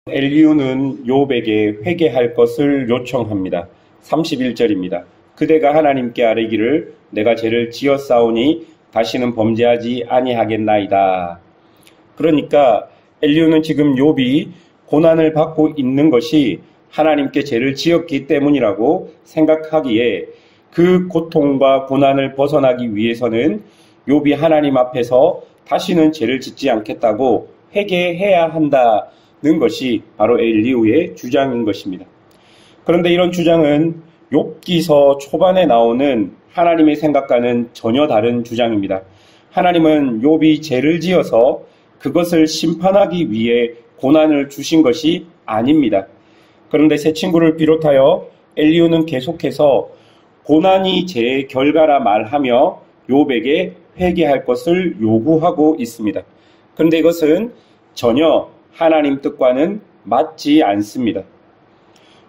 엘리후는 욥에게 회개할 것을 요청합니다. 31절입니다. 그대가 하나님께 아뢰기를 내가 죄를 지었사오니 다시는 범죄하지 아니하겠나이다. 그러니까 엘리후는 지금 욥이 고난을 받고 있는 것이 하나님께 죄를 지었기 때문이라고 생각하기에 그 고통과 고난을 벗어나기 위해서는 욥이 하나님 앞에서 다시는 죄를 짓지 않겠다고 회개해야 한다는 것이 바로 엘리후의 주장인 것입니다. 그런데 이런 주장은 욥기서 초반에 나오는 하나님의 생각과는 전혀 다른 주장입니다. 하나님은 욥이 죄를 지어서 그것을 심판하기 위해 고난을 주신 것이 아닙니다. 그런데 새 친구를 비롯하여 엘리후는 계속해서 고난이 죄의 결과라 말하며 욥에게 회개할 것을 요구하고 있습니다. 그런데 이것은 전혀 하나님 뜻과는 맞지 않습니다.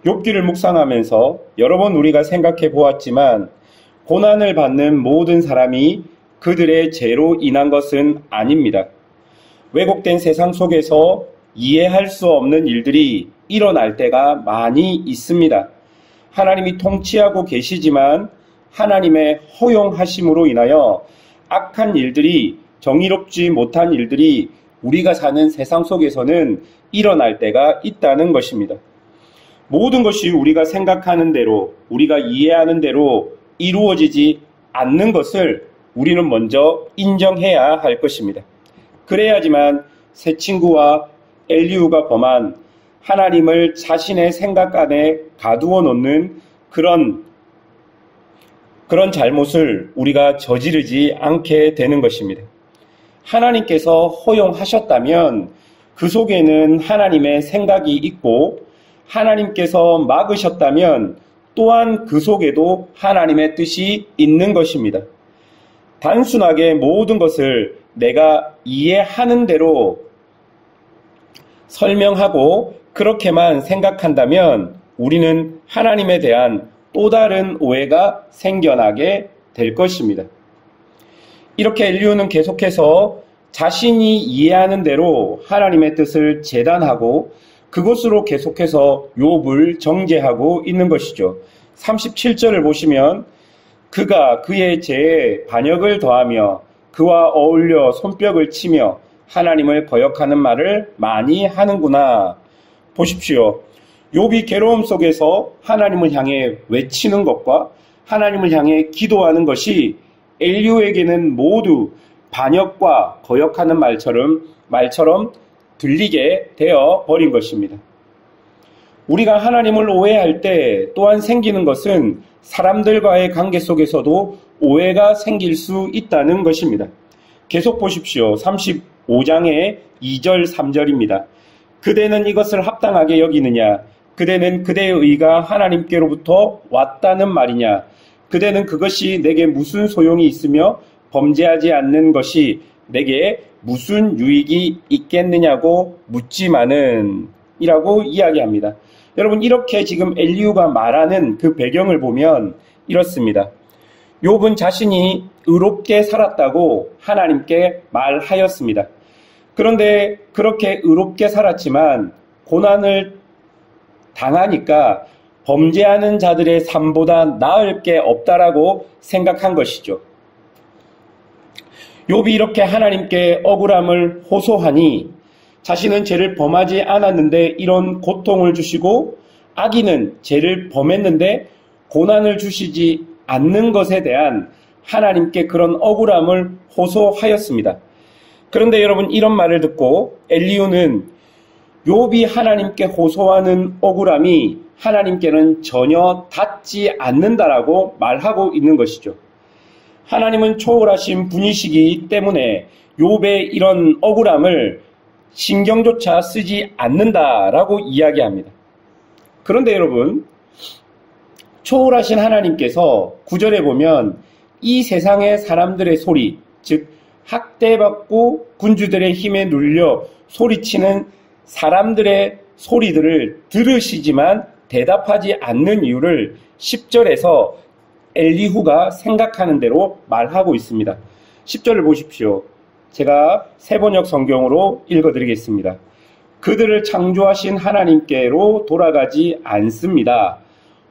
욥기를 묵상하면서 여러 번 우리가 생각해 보았지만 고난을 받는 모든 사람이 그들의 죄로 인한 것은 아닙니다. 왜곡된 세상 속에서 이해할 수 없는 일들이 일어날 때가 많이 있습니다. 하나님이 통치하고 계시지만 하나님의 허용하심으로 인하여 악한 일들이, 정의롭지 못한 일들이 우리가 사는 세상 속에서는 일어날 때가 있다는 것입니다. 모든 것이 우리가 생각하는 대로, 우리가 이해하는 대로 이루어지지 않는 것을 우리는 먼저 인정해야 할 것입니다. 그래야지만 새 친구와 엘리후가 범한 하나님을 자신의 생각 안에 가두어 놓는 그런 잘못을 우리가 저지르지 않게 되는 것입니다. 하나님께서 허용하셨다면 그 속에는 하나님의 생각이 있고, 하나님께서 막으셨다면 또한 그 속에도 하나님의 뜻이 있는 것입니다. 단순하게 모든 것을 내가 이해하는 대로 설명하고 그렇게만 생각한다면 우리는 하나님에 대한 또 다른 오해가 생겨나게 될 것입니다. 이렇게 엘리후는 계속해서 자신이 이해하는 대로 하나님의 뜻을 재단하고 그것으로 계속해서 욥을 정죄하고 있는 것이죠. 37절을 보시면 그가 그의 죄에 반역을 더하며 그와 어울려 손뼉을 치며 하나님을 거역하는 말을 많이 하는구나. 보십시오. 욥이 괴로움 속에서 하나님을 향해 외치는 것과 하나님을 향해 기도하는 것이 엘리후에게는 모두 반역과 거역하는 말처럼 들리게 되어 버린 것입니다. 우리가 하나님을 오해할 때 또한 생기는 것은 사람들과의 관계 속에서도 오해가 생길 수 있다는 것입니다. 계속 보십시오. 35장의 2절 3절입니다. 그대는 이것을 합당하게 여기느냐? 그대는 그대의 의가 하나님께로부터 왔다는 말이냐? 그대는 그것이 내게 무슨 소용이 있으며 범죄하지 않는 것이 내게 무슨 유익이 있겠느냐고 묻지만은 이라고 이야기합니다. 여러분, 이렇게 지금 엘리후가 말하는 그 배경을 보면 이렇습니다. 욥은 자신이 의롭게 살았다고 하나님께 말하였습니다. 그런데 그렇게 의롭게 살았지만 고난을 당하니까 범죄하는 자들의 삶보다 나을 게 없다라고 생각한 것이죠. 욥이 이렇게 하나님께 억울함을 호소하니 자신은 죄를 범하지 않았는데 이런 고통을 주시고 악인은 죄를 범했는데 고난을 주시지 않는 것에 대한 하나님께 그런 억울함을 호소하였습니다. 그런데 여러분, 이런 말을 듣고 엘리후는 욥이 하나님께 호소하는 억울함이 하나님께는 전혀 닿지 않는다라고 말하고 있는 것이죠. 하나님은 초월하신 분이시기 때문에 욥의 이런 억울함을 신경조차 쓰지 않는다라고 이야기합니다. 그런데 여러분, 초월하신 하나님께서 9절에 보면 이 세상의 사람들의 소리, 즉 학대받고 군주들의 힘에 눌려 소리치는 사람들의 소리들을 들으시지만 대답하지 않는 이유를 10절에서 엘리후가 생각하는 대로 말하고 있습니다. 10절을 보십시오. 제가 세번역 성경으로 읽어드리겠습니다. 그들을 창조하신 하나님께로 돌아가지 않습니다.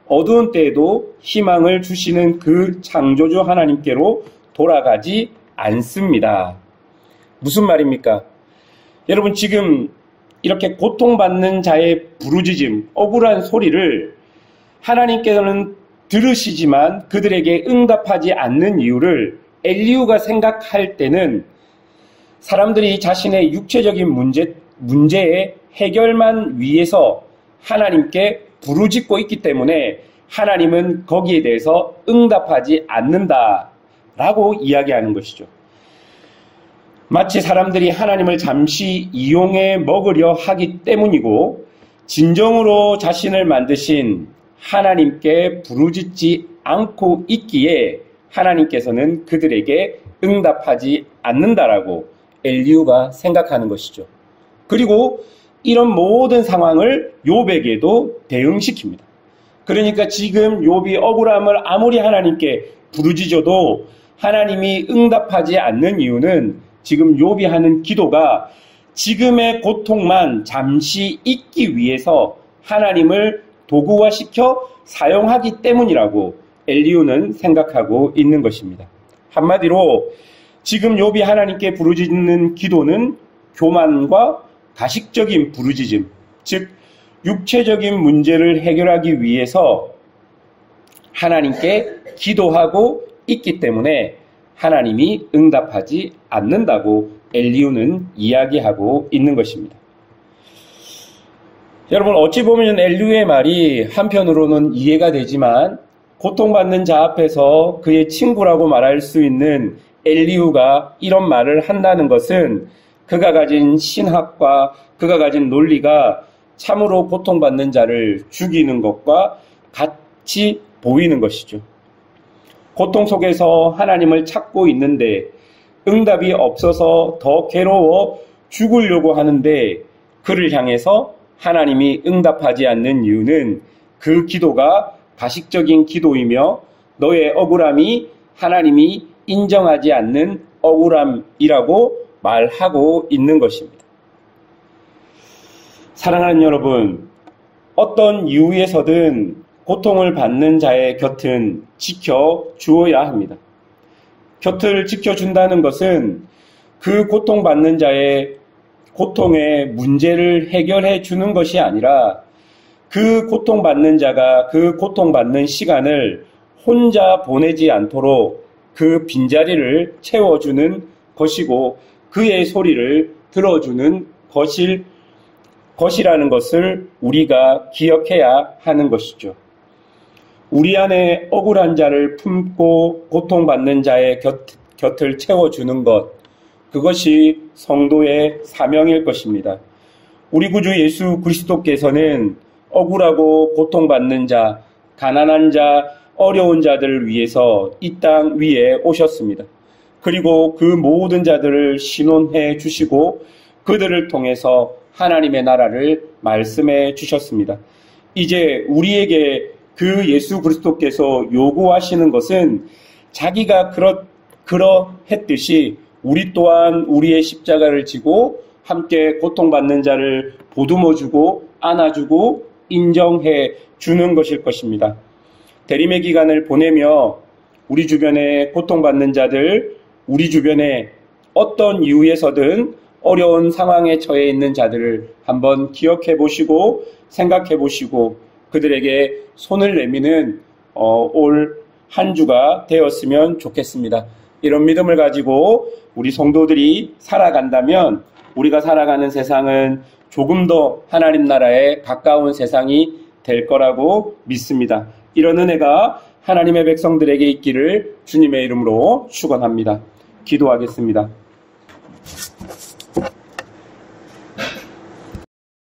어두운 때에도 희망을 주시는 그 창조주 하나님께로 돌아가지 않습니다. 무슨 말입니까? 여러분, 지금 이렇게 고통받는 자의 부르짖음, 억울한 소리를 하나님께서는 들으시지만 그들에게 응답하지 않는 이유를 엘리후가 생각할 때는 사람들이 자신의 육체적인 문제의 해결만 위해서 하나님께 부르짖고 있기 때문에 하나님은 거기에 대해서 응답하지 않는다라고 이야기하는 것이죠. 마치 사람들이 하나님을 잠시 이용해 먹으려 하기 때문이고, 진정으로 자신을 만드신 하나님께 부르짖지 않고 있기에 하나님께서는 그들에게 응답하지 않는다라고 엘리후가 생각하는 것이죠. 그리고 이런 모든 상황을 욥에게도 대응시킵니다. 그러니까 지금 욥이 억울함을 아무리 하나님께 부르짖어도 하나님이 응답하지 않는 이유는 지금 욥이 하는 기도가 지금의 고통만 잠시 잊기 위해서 하나님을 도구화시켜 사용하기 때문이라고 엘리후는 생각하고 있는 것입니다. 한마디로 지금 욥이 하나님께 부르짖는 기도는 교만과 가식적인 부르짖음, 즉 육체적인 문제를 해결하기 위해서 하나님께 기도하고 있기 때문에 하나님이 응답하지 않는다고 엘리후는 이야기하고 있는 것입니다. 여러분, 어찌 보면 엘리후의 말이 한편으로는 이해가 되지만 고통받는 자 앞에서 그의 친구라고 말할 수 있는 엘리후가 이런 말을 한다는 것은 그가 가진 신학과 그가 가진 논리가 참으로 고통받는 자를 죽이는 것과 같이 보이는 것이죠. 고통 속에서 하나님을 찾고 있는데 응답이 없어서 더 괴로워 죽으려고 하는데 그를 향해서 하나님이 응답하지 않는 이유는 그 기도가 가식적인 기도이며 너의 억울함이 하나님이 인정하지 않는 억울함이라고 말하고 있는 것입니다. 사랑하는 여러분, 어떤 이유에서든 고통을 받는 자의 곁은 지켜주어야 합니다. 곁을 지켜준다는 것은 그 고통받는 자의 고통의 문제를 해결해 주는 것이 아니라 그 고통받는 자가 그 고통받는 시간을 혼자 보내지 않도록 그 빈자리를 채워주는 것이고 그의 소리를 들어주는 것이라는 것을 우리가 기억해야 하는 것이죠. 우리 안에 억울한 자를 품고 고통받는 자의 곁을 채워주는 것, 그것이 성도의 사명일 것입니다. 우리 구주 예수 그리스도께서는 억울하고 고통받는 자, 가난한 자, 어려운 자들을 위해서 이 땅 위에 오셨습니다. 그리고 그 모든 자들을 신원해 주시고 그들을 통해서 하나님의 나라를 말씀해 주셨습니다. 이제 우리에게 그 예수 그리스도께서 요구하시는 것은 자기가 그러했듯이 우리 또한 우리의 십자가를 지고 함께 고통받는 자를 보듬어주고 안아주고 인정해 주는 것일 것입니다. 대림의 기간을 보내며 우리 주변에 고통받는 자들, 우리 주변에 어떤 이유에서든 어려운 상황에 처해 있는 자들을 한번 기억해 보시고 생각해 보시고 그들에게 손을 내미는 올 한 주가 되었으면 좋겠습니다. 이런 믿음을 가지고 우리 성도들이 살아간다면 우리가 살아가는 세상은 조금 더 하나님 나라에 가까운 세상이 될 거라고 믿습니다. 이런 은혜가 하나님의 백성들에게 있기를 주님의 이름으로 축원합니다. 기도하겠습니다.